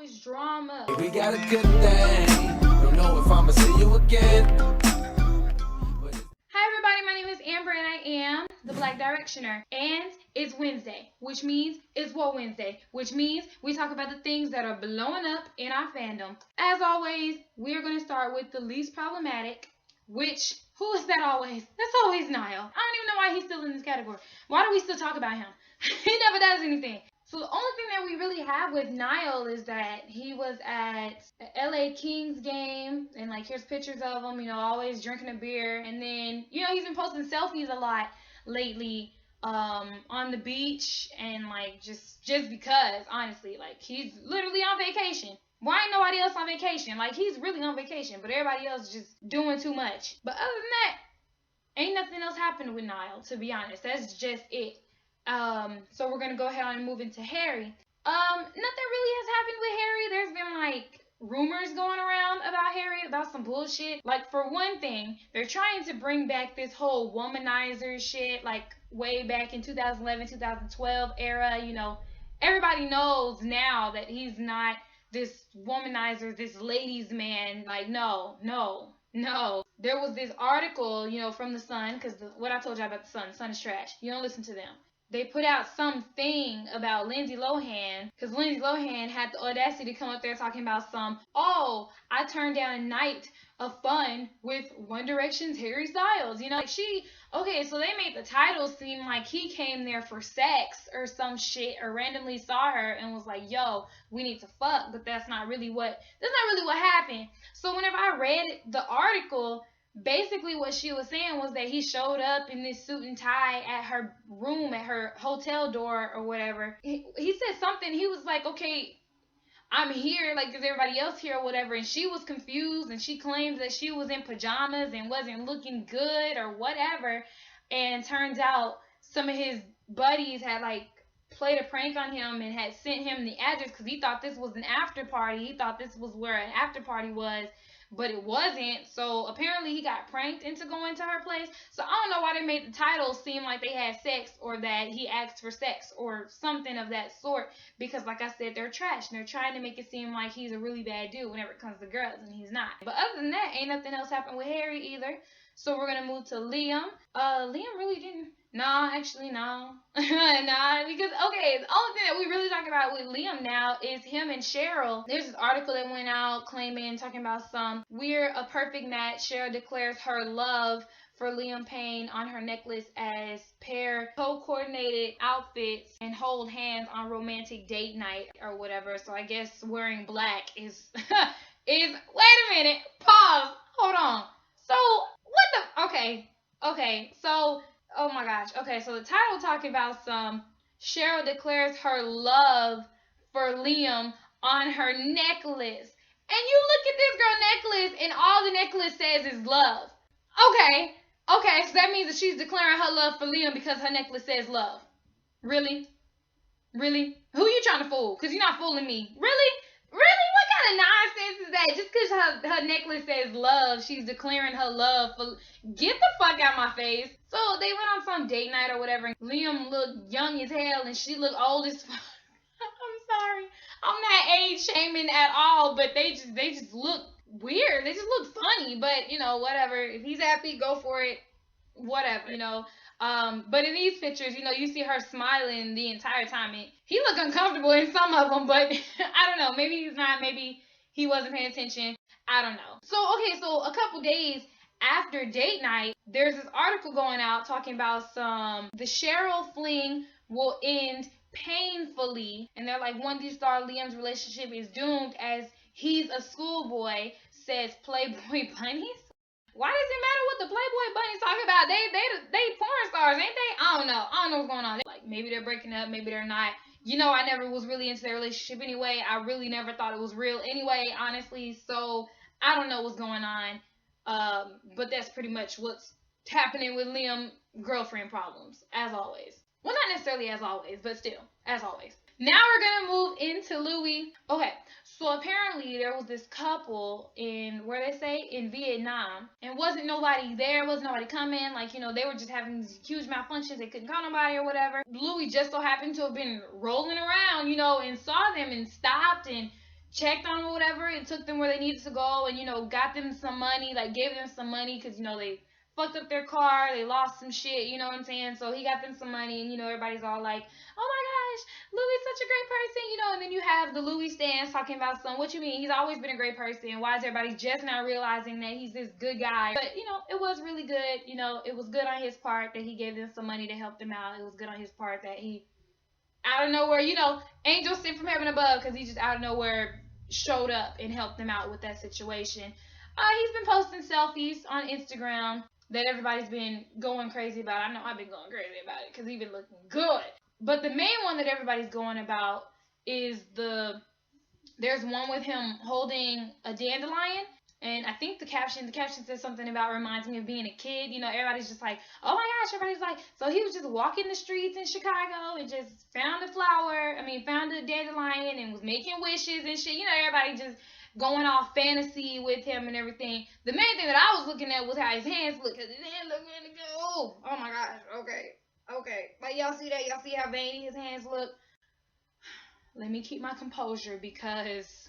always drama. We got a good thing. Don't know if I'ma see you again. Hi everybody, my name is Amber and I am the Black Directioner. And it's Wednesday, which means it's WOAH Wednesday, which means we talk about the things that are blowing up in our fandom. As always, we are going to start with the least problematic, which, who is that always? That's always Niall. I don't even know why he's still in this category. Why do we still talk about him? He never does anything. So the only thing that we really have with Niall is that he was at a LA Kings game, and like here's pictures of him, always drinking a beer, and then he's been posting selfies a lot lately on the beach, and like just because honestly, like he's literally on vacation. Why ain't nobody else on vacation? Like he's really on vacation, but everybody else just doing too much. But other than that, ain't nothing else happened with Niall, to be honest. That's just it. So we're gonna go ahead and move into Harry. Nothing really has happened with Harry. There's been like rumors going around about Harry about some bullshit. Like for one thing, they're trying to bring back this whole womanizer shit, like way back in 2011, 2012 era. Everybody knows now that he's not this womanizer, this ladies man. Like no. There was this article, from the Sun, because what I told you about the Sun is trash. You don't listen to them. They put out something about Lindsay Lohan, because Lindsay Lohan had the audacity to come up there talking about I turned down a night of fun with One Direction's Harry Styles. So they made the title seem like he came there for sex or some shit, or randomly saw her and was like, yo, we need to fuck, but that's not really what happened. So whenever I read the article, basically what she was saying was that he showed up in this suit and tie at her room, at her hotel door or whatever. He said something. He was like, okay, I'm here, like, is everybody else here or whatever? And she was confused, and she claimed that she was in pajamas and wasn't looking good or whatever. And turns out some of his buddies had, like, played a prank on him and had sent him the address because he thought this was an after party. He thought this was where an after party was, but it wasn't. So apparently he got pranked into going to her place. So I don't know why they made the title seem like they had sex, or that he asked for sex or something of that sort, because like I said, they're trash and they're trying to make it seem like he's a really bad dude whenever it comes to girls, and he's not. But other than that, ain't nothing else happened with Harry either. So we're gonna move to Liam. Liam really didn't. No. Nah, because the only thing that we really talk about with Liam now is him and Cheryl. There's this article that went out talking about we're a perfect match. Cheryl declares her love for Liam Payne on her necklace as pair co-coordinated outfits and hold hands on romantic date night or whatever. So I guess wearing black is wait a minute, pause, hold on. So oh my gosh. Okay, so the title talking about Cheryl declares her love for Liam on her necklace. And you look at this girl necklace and all the necklace says is love. Okay, so that means that she's declaring her love for Liam because her necklace says love. Really? Who you trying to fool? Because you're not fooling me. Really? What kind of nonsense is that? Just because her necklace says love, she's declaring her love for... Get the fuck out my face. So they went on some date night or whatever. Liam looked young as hell and she looked old as fuck. I'm sorry. I'm not age shaming at all, but they just look weird. They just look funny. But, whatever. If he's happy, go for it. Whatever, But in these pictures, you see her smiling the entire time. He looked uncomfortable in some of them, but I don't know. Maybe he's not. Maybe he wasn't paying attention. I don't know. So a couple days after date night, there's this article going out talking about the Cheryl fling will end painfully. And they're like, One D-Star Liam's relationship is doomed as he's a schoolboy, says Playboy Bunnies. Why does it matter what the Playboy Bunnies talk about? They porn stars, ain't they? I don't know what's going on. Like, maybe they're breaking up, maybe they're not. I never was really into their relationship anyway. I really never thought it was real anyway, honestly. So, I don't know what's going on. But that's pretty much what's happening with Liam girlfriend problems, as always. Well, not necessarily as always, but still, as always. Now we're going to move into Louis. Okay, so apparently there was this couple in Vietnam, and wasn't nobody there, wasn't nobody coming. Like, they were just having these huge malfunctions. They couldn't call nobody or whatever. Louis just so happened to have been rolling around, and saw them and stopped and checked on them or whatever, and took them where they needed to go, and, you know, got them some money, like, gave them some money, because, you know, they fucked up their car, they lost some shit, you know what I'm saying? So he got them some money, and, you know, everybody's all like, oh my gosh, Louis such a great person, you know, and then you have the Louis stands talking about some, what you mean, he's always been a great person, why is everybody just now realizing that he's this good guy? But, you know, it was really good, you know, it was good on his part that he gave them some money to help them out, it was good on his part that he, out of nowhere, you know, angels sent from heaven above, because he just out of nowhere showed up and helped them out with that situation. He's been posting selfies on Instagram that everybody's been going crazy about. I know I've been going crazy about it because he's been looking good. But the main one that everybody's going about is there's one with him holding a dandelion. And I think the caption says something about reminds me of being a kid. You know, everybody's just like, oh my gosh, everybody's like, so he was just walking the streets in Chicago and just found a dandelion and was making wishes and shit. You know, everybody just going off fantasy with him and everything. The main thing that I was looking at was how his hands look, because his hands look really good. Oh my gosh, okay. Like, y'all see that? Y'all see how veiny his hands look? Let me keep my composure, because,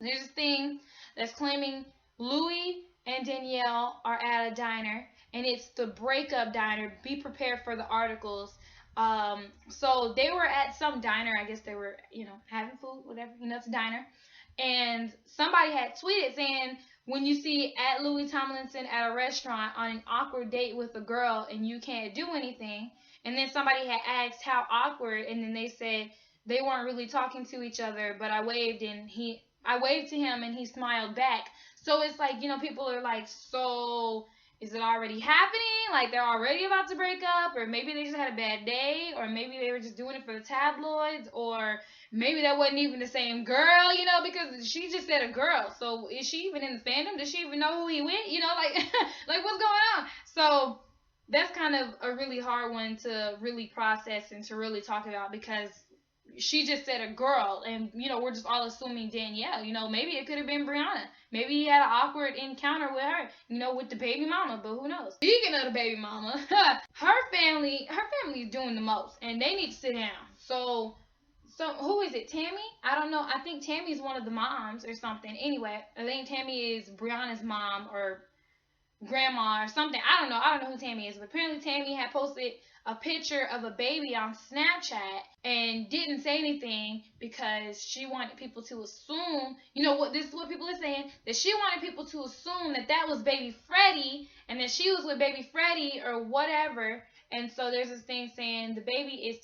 there's this thing that's claiming Louis and Danielle are at a diner, and it's the breakup diner. Be prepared for the articles. So they were at some diner. I guess they were, you know, having food, whatever. You know, it's a diner. And somebody had tweeted saying, when you see at Louis Tomlinson at a restaurant on an awkward date with a girl and you can't do anything, and then somebody had asked how awkward, and then they said they weren't really talking to each other, but I waved to him and he smiled back. So it's like, you know, people are like, so is it already happening? Like, they're already about to break up, or maybe they just had a bad day, or maybe they were just doing it for the tabloids, or maybe that wasn't even the same girl, you know, because she just said a girl. So is she even in the fandom? Does she even know who he went? You know, like, like, what's going on? So that's kind of a really hard one to really process and to really talk about, because she just said a girl, and, you know, we're just all assuming Danielle. You know, maybe it could have been Brianna. Maybe he had an awkward encounter with her, you know, with the baby mama, but who knows? Speaking of the baby mama, her family is doing the most, and they need to sit down. So who is it? Tammy? I don't know. I think Tammy's one of the moms or something. Anyway, I think Tammy is Brianna's mom or grandma or something. I don't know who Tammy is, but apparently Tammy had posted a picture of a baby on Snapchat and didn't say anything because she wanted people to assume, you know what, this is what people are saying, that she wanted people to assume that was baby Freddie, and that she was with baby Freddie or whatever. And so there's this thing saying the baby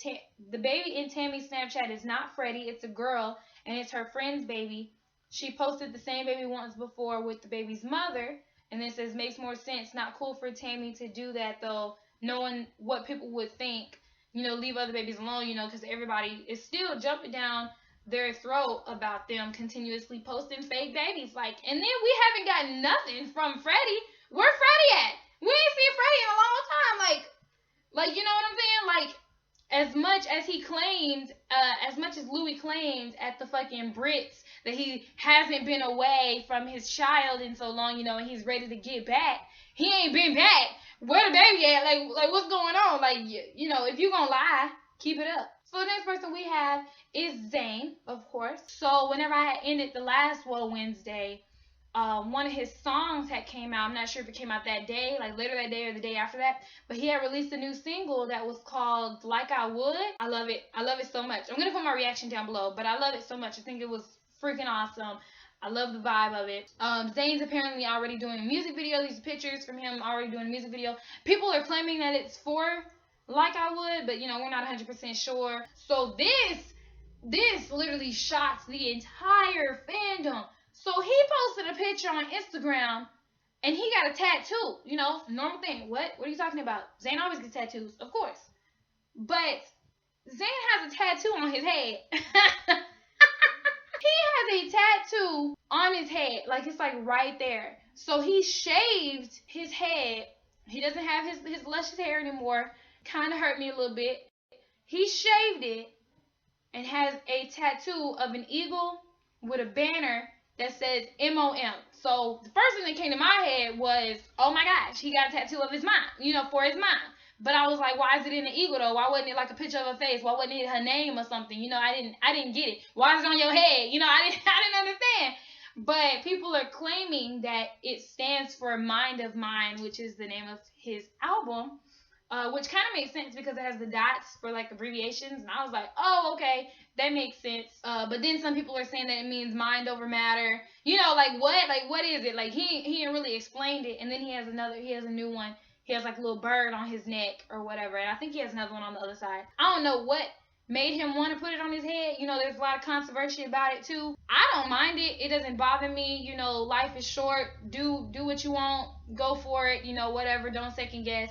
in Tammy's Snapchat is not Freddie, it's a girl, and it's her friend's baby. She posted the same baby once before with the baby's mother, and then it says, makes more sense, not cool for Tammy to do that though, knowing what people would think, you know, leave other babies alone, you know, because everybody is still jumping down their throat about them continuously posting fake babies. Like, and then we haven't gotten nothing from Freddie. Where Freddie at? We ain't seen Freddie in a long time. Like, you know what I'm saying? Like, as much as Louis claimed at the fucking Brits that he hasn't been away from his child in so long, you know, and he's ready to get back, he ain't been back. Where the baby at? Like what's going on? Like, you know, if you gonna lie, keep it up. So the next person we have is Zayn, of course. So whenever I had ended the last WOAH Wednesday, one of his songs had came out. I'm not sure if it came out that day, like later that day or the day after that, but he had released a new single that was called Like I Would. I love it so much. I'm gonna put my reaction down below, but I love it so much. I think it was freaking awesome. I love the vibe of it. Zayn's apparently already doing a music video. These pictures from him already doing a music video. People are claiming that it's for Like I Would, but, you know, we're not 100% sure. So this literally shocks the entire fandom. So he posted a picture on Instagram, and he got a tattoo. You know, normal thing. What are you talking about? Zayn always gets tattoos, of course. But Zayn has a tattoo on his head. He has a tattoo on his head, like it's like right there. So he shaved his head. He doesn't have his luscious hair anymore. Kind of hurt me a little bit. He shaved it and has a tattoo of an eagle with a banner that says MOM. So the first thing that came to my head was, oh my gosh, he got a tattoo of his mom, you know, for his mom. But I was like, why is it in the eagle though? Why wasn't it like a picture of her face? Why wasn't it her name or something? You know, I didn't get it. Why is it on your head? You know, I But people are claiming that it stands for Mind of Mine, which is the name of his album. Which kind of makes sense because it has the dots for like abbreviations, and I was like, oh, okay, that makes sense. But then some people are saying that it means mind over matter. You know, like what? Like what is it? Like he didn't really explain it. And then he has a new one. He has like a little bird on his neck or whatever, and I think he has another one on the other side. I don't know what made him want to put it on his head. You know, there's a lot of controversy about it too. I don't mind it. It doesn't bother me. You know, life is short. Do what you want. Go for it. You know, whatever. Don't second guess.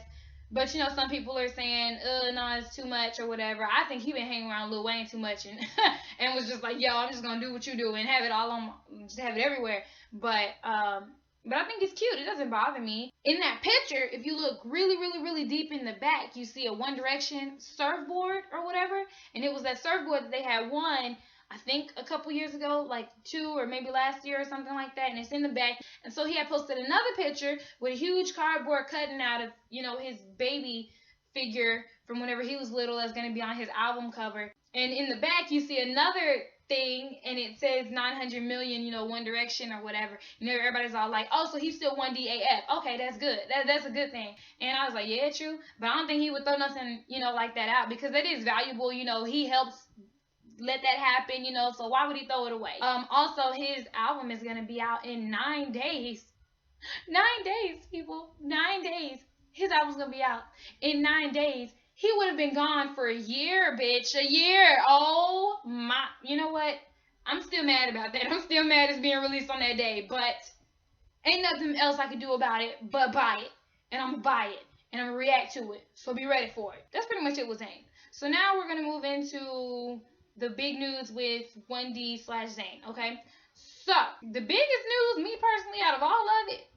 But you know, some people are saying, no, it's too much or whatever. I think he been hanging around Lil Wayne too much and and was just like, yo, I'm just gonna do what you do and have it all on, just have it everywhere. But I think it's cute. It doesn't bother me. In that picture, if you look really, really, really deep in the back, you see a One Direction surfboard or whatever, and it was that surfboard that they had won, I think a couple years ago, like 2 or maybe last year or something like that, and it's in the back. And so he had posted another picture with a huge cardboard cutting out of, you know, his baby figure from whenever he was little that's going to be on his album cover. And in the back, you see another thing, and it says 900 million, you know, One Direction or whatever. You know, everybody's all like, oh, so he's still 1DAF. Okay, that's good. That's a good thing. And I was like, yeah, true. But I don't think he would throw nothing, you know, like that out because that is valuable. You know, he helps let that happen, you know, so why would he throw it away? Also, his album is going to be out in 9 days. 9 days, people. 9 days. His album's going to be out in 9 days. He would have been gone for a year, bitch. A year. Oh, my. You know what? I'm still mad about that. I'm still mad it's being released on that day, but ain't nothing else I can do about it but buy it. And I'm going to buy it. And I'm going to react to it. So be ready for it. That's pretty much it with Zayn. So now we're going to move into the big news with 1D/Zayn, okay? So, the biggest news, me personally, out of all of it,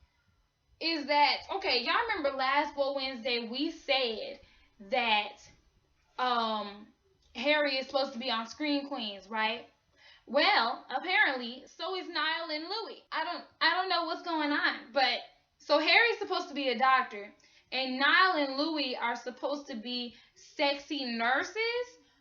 is that, okay, y'all remember last WOAH Wednesday, we said that Harry is supposed to be on Screen Queens, right? Well, apparently, so is Niall and Louis. I don't know what's going on, but, so Harry's supposed to be a doctor, and Niall and Louis are supposed to be sexy nurses.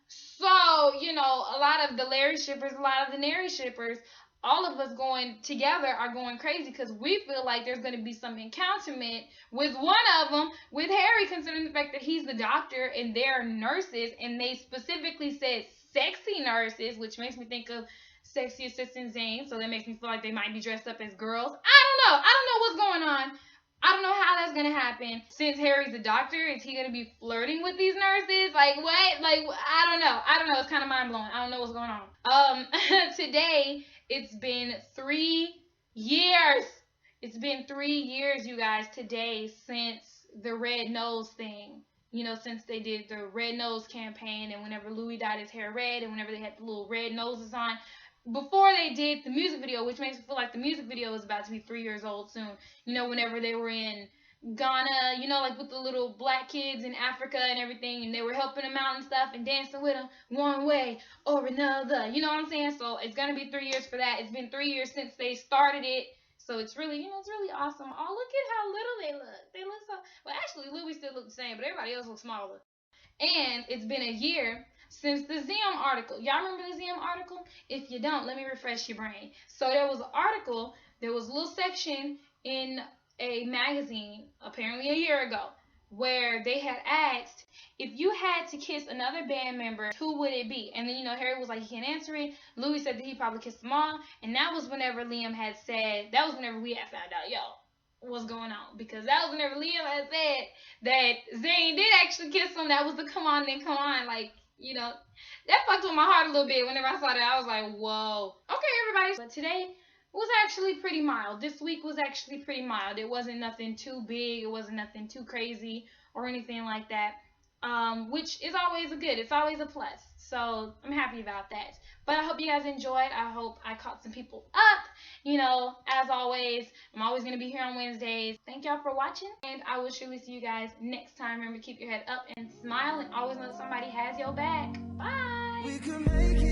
So, you know, a lot of the Larry shippers, a lot of the Nary shippers, all of us going together are going crazy because we feel like there's going to be some encounterment with one of them, with Harry, considering the fact that he's the doctor and they're nurses, and they specifically said sexy nurses, which makes me think of Sexy Assistant Zayn, so that makes me feel like they might be dressed up as girls. I don't know what's going on. I don't know how that's going to happen. Since Harry's a doctor, is he going to be flirting with these nurses? Like, what? Like, I don't know. It's kind of mind-blowing. I don't know what's going on. Today, it's been 3 years. It's been 3 years, you guys, today, since the red nose thing. You know, since they did the red nose campaign, and whenever Louis dyed his hair red, and whenever they had the little red noses on, before they did the music video, which makes me feel like the music video is about to be 3 years old soon. You know, whenever they were in Ghana, you know, like with the little black kids in Africa and everything, and they were helping them out and stuff and dancing with them one way or another. You know what I'm saying? So it's going to be 3 years for that. It's been 3 years since they started it. So it's really, you know, it's really awesome. Oh, look at how little they look. They look so, well, actually, Louis still looks the same, but everybody else looks smaller. And it's been a year since the ZM article. Y'all remember the ZM article? If you don't, let me refresh your brain. So there was an article, there was a little section in a magazine, apparently a year ago, where they had asked, if you had to kiss another band member, who would it be? And then, you know, Harry was like, he can't answer it. Louis said that he probably kissed them all. And that was whenever Liam had said, that was whenever we had found out, yo, what's going on, because that was whenever Liam had said that Zayn did actually kiss him. That was the come on then come on, like, you know, that fucked with my heart a little bit. Whenever I saw that, I was like, whoa, okay, everybody. But today was actually pretty mild. This week was actually pretty mild. It wasn't nothing too big, it wasn't nothing too crazy or anything like that, which is always a good, it's always a plus. So I'm happy about that. But I hope you guys enjoyed. I hope I caught some people up. You know, as always, I'm always going to be here on Wednesdays. Thank y'all for watching, and I will surely see you guys next time. Remember to keep your head up and smile, and always know that somebody has your back. Bye! We can make it.